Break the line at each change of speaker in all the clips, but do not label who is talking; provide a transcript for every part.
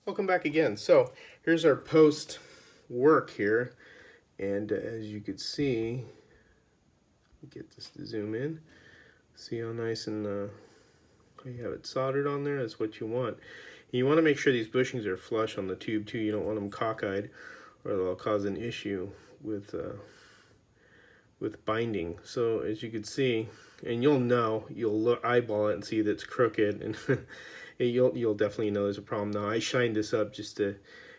Welcome back again. So here's our post work here, and as you can see, get this to zoom in. See how nice and you have it soldered on there. That's what you want. And you want to make sure these bushings are flush on the tube too. You don't want them cockeyed, or they'll cause an issue with binding. So as you can see, and you'll know, you'll look, eyeball it and see that it's crooked, and you'll definitely know there's a problem. Now I shined this up just to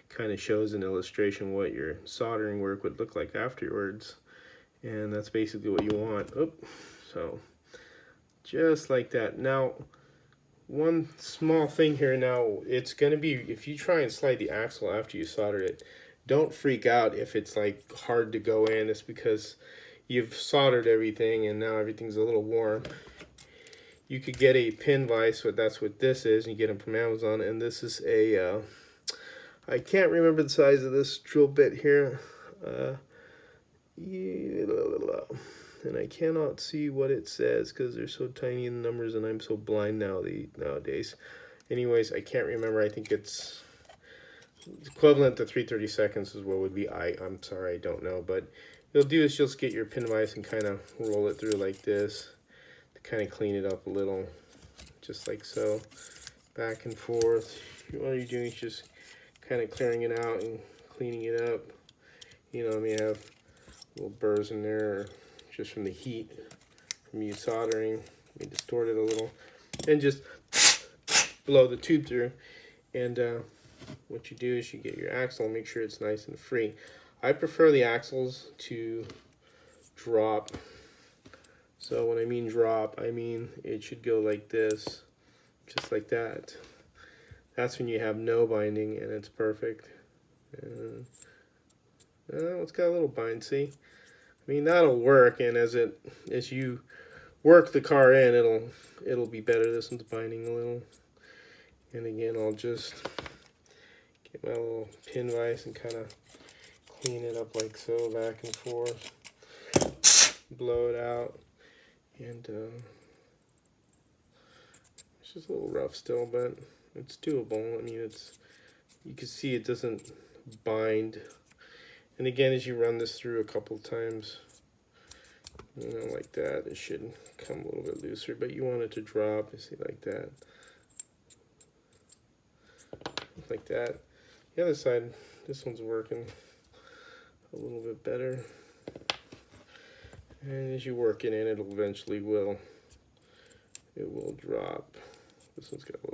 kind of show as an illustration what your soldering work would look like afterwards, and that's basically what you want. So just like that. Now one small thing here, now it's going to be, if you try and slide the axle after you solder it, don't freak out if it's like hard to go in. It's because you've soldered everything and now everything's a little warm. You could get a pin vise, but that's what this is. You get them from Amazon, and this is a I can't remember the size of this drill bit here, and I cannot see what it says because they're so tiny in the numbers, and I'm so blind nowadays. Anyways, I can't remember. I think it's equivalent to 3/32 is what would be. I'm sorry, I don't know, but you'll do is just get your pin vise and kind of roll it through like this to kind of clean it up a little, just like so, back and forth. All you're doing is just kind of clearing it out and cleaning it up. You know, I mean, have little burrs in there just from the heat from you soldering. Let me distort it a little and just blow the tube through. And what you do is you get your axle, make sure it's nice and free. I prefer the axles to drop. So when I mean drop, I mean it should go like this, just like that. That's when you have no binding and it's perfect. It's got a little bind, see? I mean, that'll work, and as you work the car in, it'll be better. This one's binding a little. And again, I'll just get my little pin vise and kind of clean it up like so, back and forth. Blow it out. And it's just a little rough still, but it's doable. I mean, you can see it doesn't bind. And again, as you run this through a couple times, you know, like that, it should come a little bit looser, but you want it to drop, you see, like that. Like that. The other side, this one's working a little bit better. And as you work it in, it'll eventually it will drop. This one's got a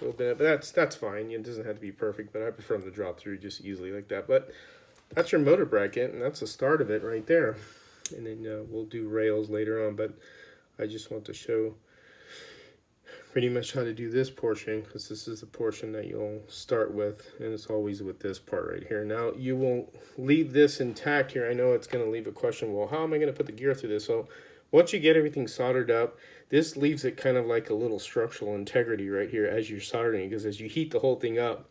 little bit, but that's fine. It doesn't have to be perfect, but I prefer them to drop through just easily like that. But that's your motor bracket, and that's the start of it right there. And then we'll do rails later on, but I just want to show pretty much how to do this portion, because this is the portion that you'll start with, and it's always with this part right here. Now you will leave this intact here. I know it's going to leave a question, well, how am I going to put the gear through this? So once you get everything soldered up, this leaves it kind of like a little structural integrity right here as you're soldering, because as you heat the whole thing up,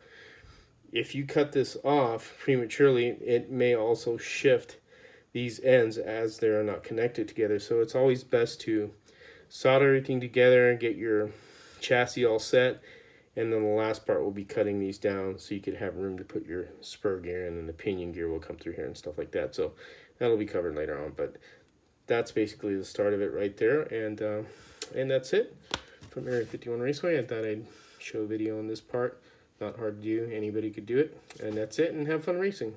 if you cut this off prematurely, it may also shift these ends as they're not connected together. So it's always best to solder everything together and get your chassis all set, and then the last part will be cutting these down so you could have room to put your spur gear in, and the pinion gear will come through here and stuff like that. So that'll be covered later on, but that's basically the start of it right there. And that's it from Area 51 Raceway. I thought I'd show a video on this part. Not hard to do, anybody could do it. And that's it, and have fun racing.